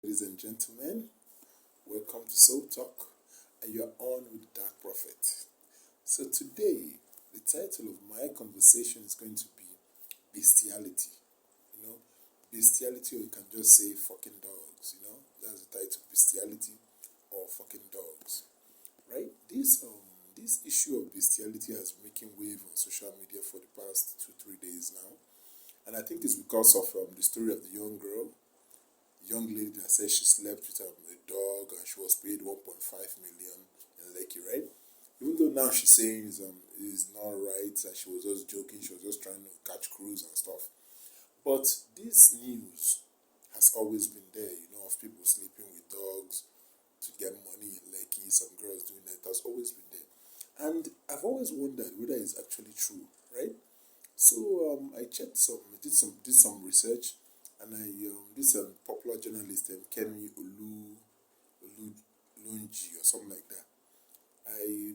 Ladies and gentlemen, welcome to Soul Talk, and you're on with Dark Prophet. So, today, the title of my conversation is going to be Bestiality. You know, Bestiality, or you can just say fucking dogs. That's the title: Bestiality or fucking dogs. Right? This issue of bestiality has been making wave on social media for the past 2 3 days now, and I think it's because of the story of the young lady that said she slept with a dog and she was paid 1.5 million in Lekki, right? Even though now she's saying is not right, that she was just joking, she was just trying to catch crews and stuff. But this news has always been there, of people sleeping with dogs to get money in Lekki, some girls doing that. It has always been there. And I've always wondered whether it's actually true, right? So I checked did some research, and I this popular journalist Kemi Olunji or something like that. I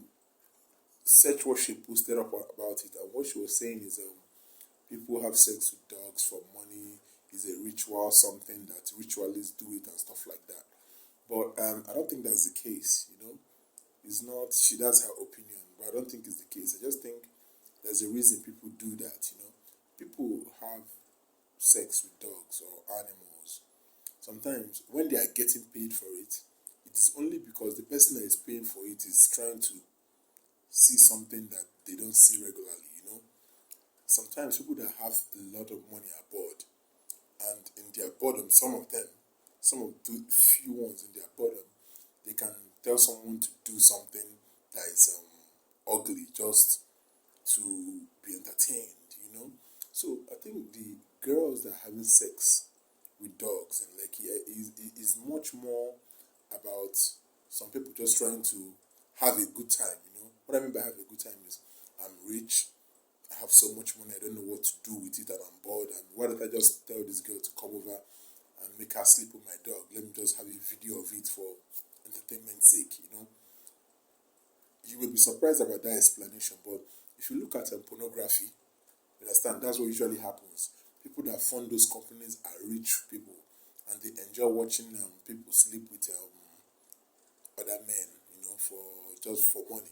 searched what she posted up about it, and what she was saying is people have sex with dogs for money. Is a ritual, something that ritualists do it and stuff like that. But I don't think that's the case. It's not. She does her opinion, but I don't think it's the case. I just think there's a reason people do that. People have sex with dogs or animals. Sometimes when they are getting paid for it, it is only because the person that is paying for it is trying to see something that they don't see regularly. Sometimes people that have a lot of money are bored, and in their boredom, some of the few ones in their boredom, they can tell someone to do something that is ugly just to be entertained. So I think the girls that are having sex with dogs and like is much more about some people just trying to have a good time. What I mean by have a good time is I'm rich, I have so much money, I don't know what to do with it, and I'm bored. And why don't I just tell this girl to come over and make her sleep with my dog? Let me just have a video of it for entertainment's sake. You will be surprised about that explanation, but if you look at pornography, you understand that's what usually happens. People that fund those companies are rich people, and they enjoy watching people sleep with other men, for just for money.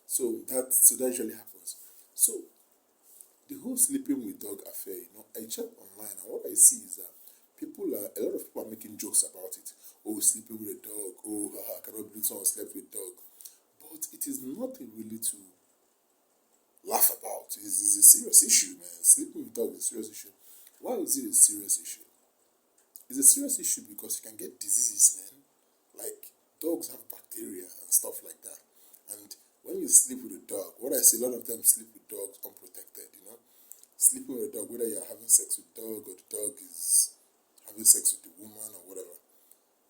So that usually happens. So the whole sleeping with dog affair, I check online, and what I see is that a lot of people are making jokes about it. Oh, sleeping with a dog. Oh, I cannot believe someone slept with a dog. But it is nothing really to laugh about. It's a serious issue, man. Sleeping with dog is a serious issue. Why is it a serious issue? It's a serious issue because you can get diseases, man. Like dogs have bacteria and stuff like that. And when you sleep with a dog, what I see, a lot of them sleep with dogs unprotected. Sleeping with a dog, whether you're having sex with a dog or the dog is having sex with the woman or whatever,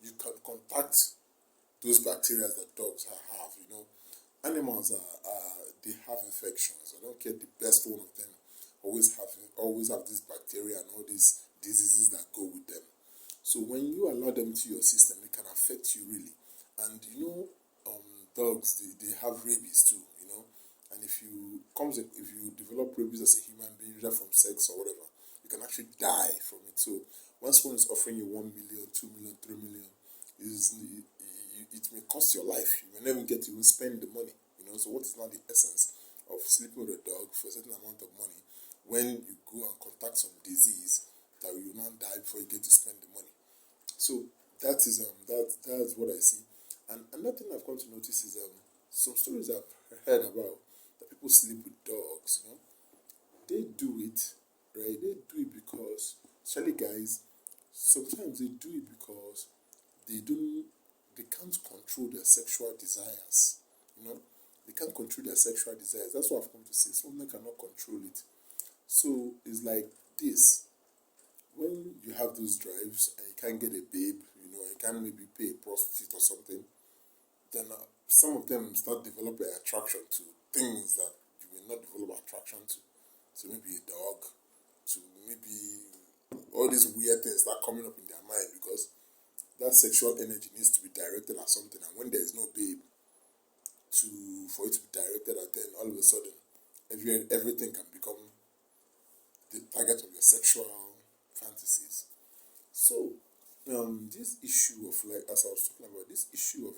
you can contact those bacteria that dogs have. Animals they have infections. I don't care the best one of them always have this bacteria and all these diseases that go with them. So when you allow them to your system, it can affect you really. And dogs they have rabies too. And if you develop rabies as a human being, either from sex or whatever, you can actually die from it. So once one is offering you 1 million, 2 million, 3 million, it may cost your life. You may never get to even spend the money. So what is now the essence of sleeping with a dog for a certain amount of money when you go and contact some disease that you will not die before you get to spend the money? So that's what I see. And another thing I've come to notice is some stories I've heard about that people sleep with dogs. They do it, right? They do it because, especially guys, sometimes they do it because they can't control their sexual desires. They can't control their sexual desires. That's what I've come to say. Some men cannot control it. So it's like this. When you have those drives and you can't get a babe, you can't maybe pay a prostitute or something, then some of them start developing attraction to things that you may not develop attraction to. So maybe a dog, to maybe all these weird things start coming up in their mind because that sexual energy needs to be directed at something. And when there is no babe for it to be directed at, then all of a sudden everything can become the target of your sexual fantasies. So this issue of, like, as I was talking about, this issue of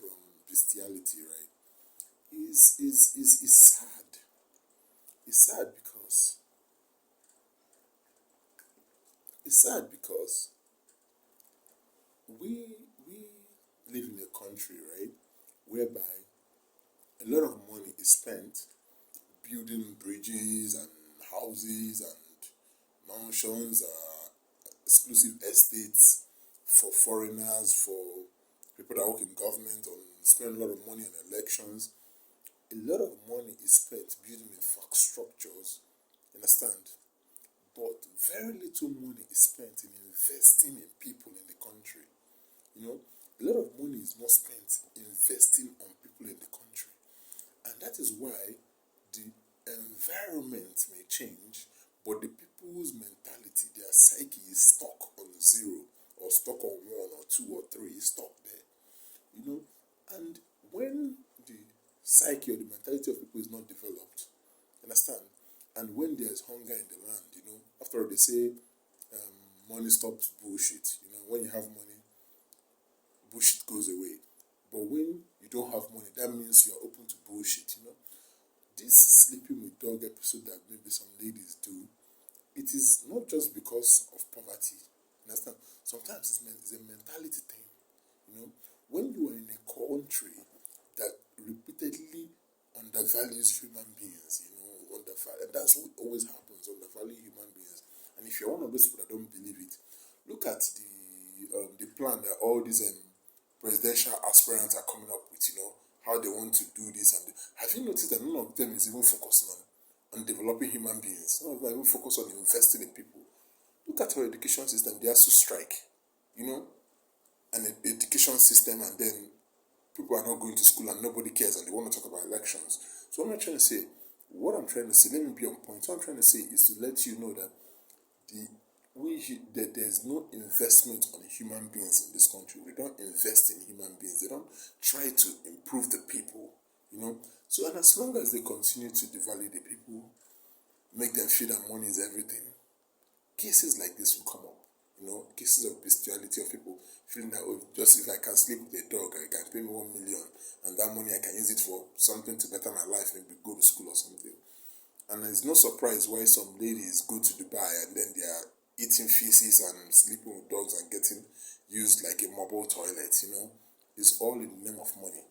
bestiality, right, is sad. It's sad because we live in a country, right, whereby a lot of money is spent building bridges and houses and mansions, exclusive estates for foreigners, for people that work in government, on spend a lot of money on elections. A lot of money is spent building infrastructures, understand? But very little money is spent in investing in people in the country. You know, a lot of money is not spent investing on people in the country. And that is why the environment may change, but the people's mentality, their psyche is stuck on zero, or stuck on one or two or three, is stuck there. You know, and when the psyche or the mentality of people is not developed, understand, and when there's hunger in the land, after all, they say money stops bullshit. When you have money, bullshit goes away. But when you don't have money, that means you are open to bullshit. This sleeping with dog episode that maybe some ladies do, it is not just because of poverty. Understand? Sometimes it's a mentality thing. When you are in a country that repeatedly undervalues human beings, and that's what always happens, undervalue human beings. And if you're one of those people that don't believe it, look at the plan that all these presidential aspirants are coming up with. How they want to do this. And have you noticed that none of them is even focusing on developing human beings? None of them even focus on investing in people. Look at our education system. They are so strike, an education system, and then people are not going to school and nobody cares, and they want to talk about elections. So what I'm trying to say, let me be on point. What I'm trying to say is to let you know that that there's no investment on human beings in this country. We don't invest in human beings. They don't try to improve the people, So, and as long as they continue to devalue the people, make them feel that money is everything, cases like this will come up. Cases of bestiality, of people feeling that, oh, just if I can sleep with a dog, I can pay me 1 million, and that money I can use it for something to better my life, maybe go to school or something. And it's no surprise why some ladies go to Dubai and then they are eating feces and sleeping with dogs and getting used like a mobile toilet. It's all in the name of money.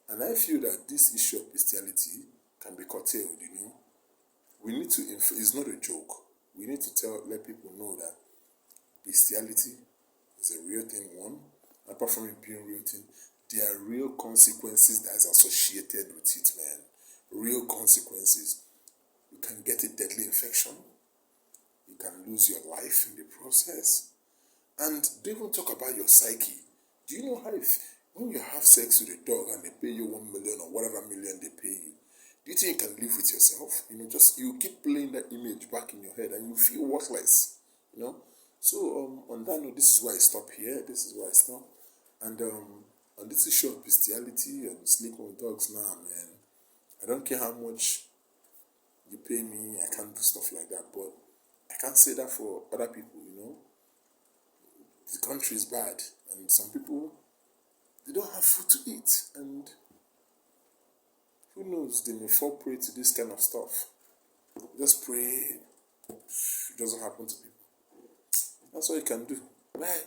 And I feel that this issue of bestiality can be curtailed. We need to, it's not a joke. We need to let people know that bestiality is a real thing, one. Apart from it being a real thing, there are real consequences that's associated with it, man. Real consequences. You can get a deadly infection. You can lose your life in the process. And don't even talk about your psyche. Do you know how when you have sex with a dog and they pay you 1 million or whatever million they pay you, do you think you can live with yourself? You keep playing that image back in your head and you feel worthless. So on that note, this is why I stop here. This is why I stop. And on this issue of bestiality and sleeping with dogs, nah, man, I don't care how much you pay me, I can't do stuff like that. But I can't say that for other people. The country is bad, and some people, they don't have food to eat, and who knows, they may fall prey to this kind of stuff. Just pray it doesn't happen to people. That's all you can do. Bye.